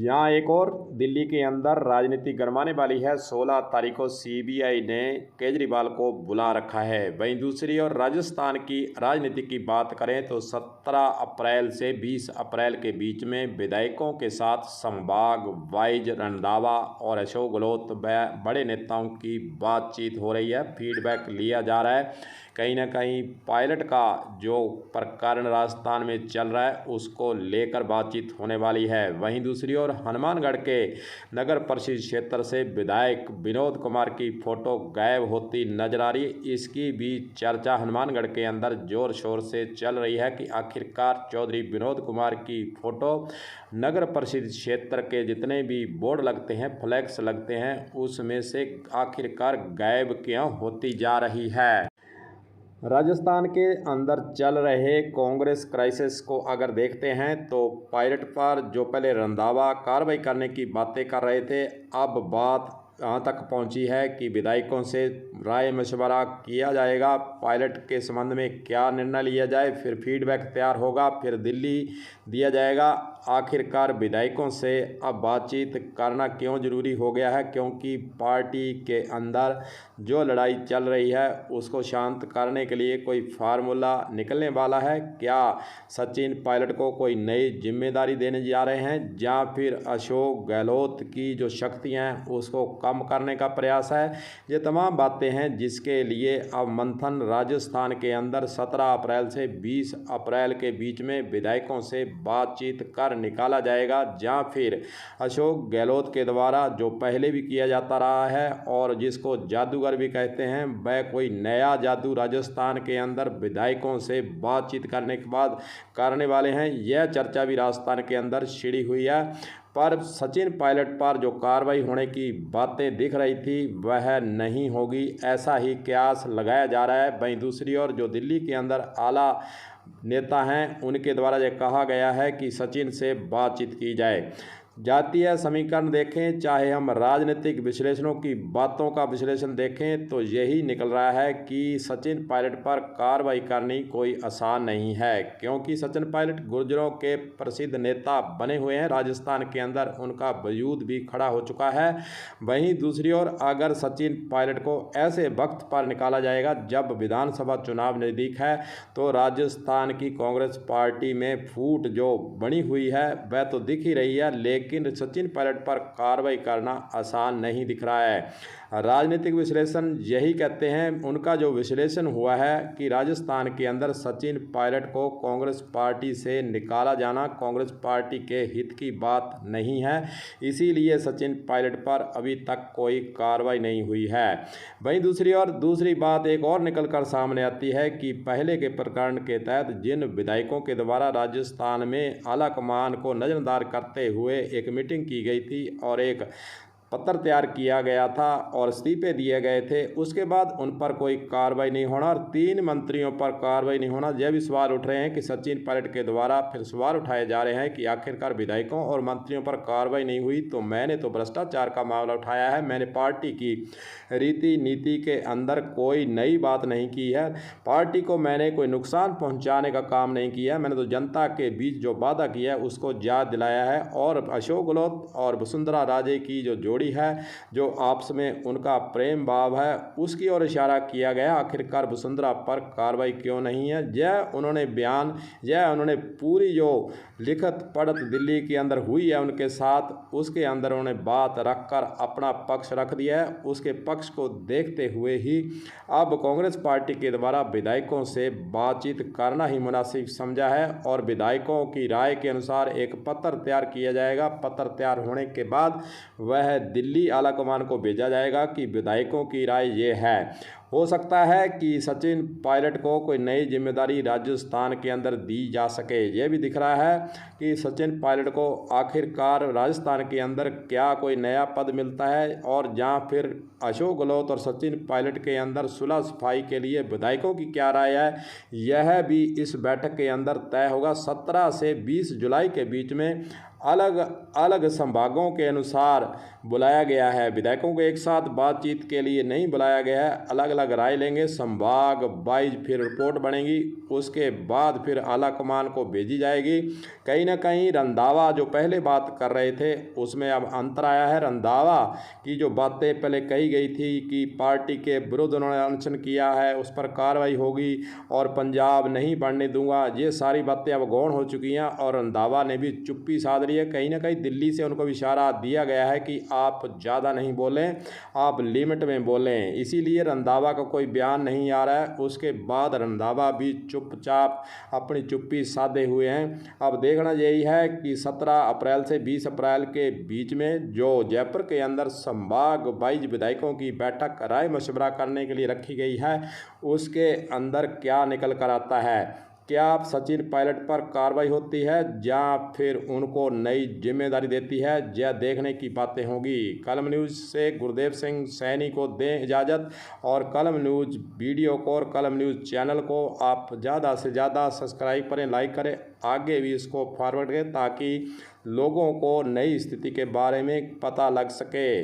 यहाँ एक और दिल्ली के अंदर राजनीति गरमाने वाली है। 16 तारीख को सीबीआई ने केजरीवाल को बुला रखा है। वहीं दूसरी ओर राजस्थान की राजनीति की बात करें तो 17 अप्रैल से 20 अप्रैल के बीच में विधायकों के साथ संभाग वाइज रंधावा और अशोक गहलोत बड़े नेताओं की बातचीत हो रही है। फीडबैक लिया जा रहा है। कहीं ना कहीं पायलट का जो प्रकरण राजस्थान में चल रहा है उसको लेकर बातचीत होने वाली है। वहीं दूसरी ओर हनुमानगढ़ के नगर परिषद क्षेत्र से विधायक विनोद कुमार की फोटो गायब होती नजर आ रही है। इसकी भी चर्चा हनुमानगढ़ के अंदर जोर शोर से चल रही है कि आखिरकार चौधरी विनोद कुमार की फोटो नगर परिषद क्षेत्र के जितने भी बोर्ड लगते हैं, फ्लैक्स लगते हैं, उसमें से आखिरकार गायब क्यों होती जा रही है। राजस्थान के अंदर चल रहे कांग्रेस क्राइसिस को अगर देखते हैं तो पायलट पर जो पहले रंधावा कार्रवाई करने की बातें कर रहे थे, अब बात यहाँ तक पहुँची है कि विधायकों से राय मशवरा किया जाएगा। पायलट के संबंध में क्या निर्णय लिया जाए, फिर फीडबैक तैयार होगा, फिर दिल्ली दिया जाएगा। आखिरकार विधायकों से अब बातचीत करना क्यों ज़रूरी हो गया है, क्योंकि पार्टी के अंदर जो लड़ाई चल रही है उसको शांत करने के लिए कोई फार्मूला निकलने वाला है। क्या सचिन पायलट को कोई नई जिम्मेदारी देने जा रहे हैं, या फिर अशोक गहलोत की जो शक्तियाँ हैं उसको कम करने का प्रयास है। ये तमाम बातें हैं जिसके लिए अब मंथन राजस्थान के अंदर 17 अप्रैल से 20 अप्रैल के बीच में विधायकों से बातचीत कर निकाला जाएगा, या फिर अशोक गहलोत के द्वारा जो पहले भी किया जाता रहा है और जिसको जादूगर भी कहते हैं, वह कोई नया जादू राजस्थान के अंदर विधायकों से बातचीत करने के बाद करने वाले हैं। यह चर्चा भी राजस्थान के अंदर छिड़ी हुई है। पर सचिन पायलट पर जो कार्रवाई होने की बातें दिख रही थी वह नहीं होगी, ऐसा ही कयास लगाया जा रहा है। वहीं दूसरी ओर जो दिल्ली के अंदर आला नेता हैं उनके द्वारा यह कहा गया है कि सचिन से बातचीत की जाए। जातीय समीकरण देखें, चाहे हम राजनीतिक विश्लेषणों की बातों का विश्लेषण देखें, तो यही निकल रहा है कि सचिन पायलट पर कार्रवाई करनी कोई आसान नहीं है, क्योंकि सचिन पायलट गुर्जरों के प्रसिद्ध नेता बने हुए हैं। राजस्थान के अंदर उनका वजूद भी खड़ा हो चुका है। वहीं दूसरी ओर अगर सचिन पायलट को ऐसे वक्त पर निकाला जाएगा जब विधानसभा चुनाव नज़दीक है, तो राजस्थान की कांग्रेस पार्टी में फूट जो बनी हुई है वह तो दिख ही रही है, लेकिन सचिन पायलट पर कार्रवाई करना आसान नहीं दिख रहा है। राजनीतिक विश्लेषण यही कहते हैं, उनका जो विश्लेषण हुआ है कि राजस्थान के अंदर सचिन पायलट को कांग्रेस पार्टी से निकाला जाना कांग्रेस पार्टी के हित की बात नहीं है, इसीलिए सचिन पायलट पर अभी तक कोई कार्रवाई नहीं हुई है। वहीं दूसरी ओर दूसरी बात एक और निकल कर सामने आती है कि पहले के प्रकरण के तहत जिन विधायकों के द्वारा राजस्थान में आलाकमान को नजरअंदाज करते हुए एक मीटिंग की गई थी और एक पत्र तैयार किया गया था और इस्तीफे दिए गए थे, उसके बाद उन पर कोई कार्रवाई नहीं होना और 3 मंत्रियों पर कार्रवाई नहीं होना। यह भी सवाल उठ रहे हैं कि सचिन पायलट के द्वारा फिर सवाल उठाए जा रहे हैं कि आखिरकार विधायकों और मंत्रियों पर कार्रवाई नहीं हुई तो मैंने तो भ्रष्टाचार का मामला उठाया है, मैंने पार्टी की रीति नीति के अंदर कोई नई बात नहीं की है, पार्टी को मैंने कोई नुकसान पहुँचाने का काम नहीं किया, मैंने तो जनता के बीच जो वादा किया है उसको याद दिलाया है। और अशोक गहलोत और वसुंधरा राजे की जो जोड़ी है, जो आपस में उनका प्रेम भाव है, उसकी ओर इशारा किया गया। आखिरकार वसुंधरा पर कार्रवाई क्यों नहीं है, यह उन्होंने बयान, यह उन्होंने पूरी जो लिखित पढ़त दिल्ली के अंदर हुई है उनके साथ, उसके अंदर उन्होंने बात रखकर अपना पक्ष रख दिया है। उसके पक्ष को देखते हुए ही अब कांग्रेस पार्टी के द्वारा विधायकों से बातचीत करना ही मुनासिब समझा है और विधायकों की राय के अनुसार एक पत्र तैयार किया जाएगा। पत्र तैयार होने के बाद वह दिल्ली आलाकमान को भेजा जाएगा कि विधायकों की राय ये है। हो सकता है कि सचिन पायलट को कोई नई जिम्मेदारी राजस्थान के अंदर दी जा सके। यह भी दिख रहा है कि सचिन पायलट को आखिरकार राजस्थान के अंदर क्या कोई नया पद मिलता है, और जहाँ फिर अशोक गहलोत और सचिन पायलट के अंदर सुलह सफाई के लिए विधायकों की क्या राय है, यह भी इस बैठक के अंदर तय होगा। 17 से 20 जुलाई के बीच में अलग अलग संभागों के अनुसार बुलाया गया है। विधायकों को एक साथ बातचीत के लिए नहीं बुलाया गया है, अलग अलग अलग राय लेंगे, संभाग वाइज फिर रिपोर्ट बनेगी, उसके बाद फिर आला कमान को भेजी जाएगी। कहीं ना कहीं रंधावा जो पहले बात कर रहे थे उसमें अब अंतर आया है। रंधावा की जो बातें पहले कही गई थी कि पार्टी के विरुद्ध उन्होंने अनशन किया है, उस पर कार्रवाई होगी और पंजाब नहीं बढ़ने दूंगा, ये सारी बातें अब गौण हो चुकी हैं और रंधावा ने भी चुप्पी साध ली है। कहीं ना कहीं दिल्ली से उनको इशारा दिया गया है कि आप ज़्यादा नहीं बोलें, आप लिमिट में बोलें, इसीलिए रंधावा का कोई बयान नहीं आ रहा है। उसके बाद रंधावा भी चुपचाप अपनी चुप्पी साधे हुए हैं। अब देखना यही है कि 17 अप्रैल से 20 अप्रैल के बीच में जो जयपुर के अंदर संभाग वाइज विधायकों की बैठक राय मशवरा करने के लिए रखी गई है, उसके अंदर क्या निकल कर आता है। क्या सचिन पायलट पर कार्रवाई होती है या फिर उनको नई जिम्मेदारी देती है, यह देखने की बातें होगी। कलम न्यूज़ से गुरदेव सिंह सैनी को दें इजाज़त और कलम न्यूज़ वीडियो को और कलम न्यूज़ चैनल को आप ज़्यादा से ज़्यादा सब्सक्राइब करें, लाइक करें, आगे भी इसको फॉरवर्ड करें ताकि लोगों को नई स्थिति के बारे में पता लग सके।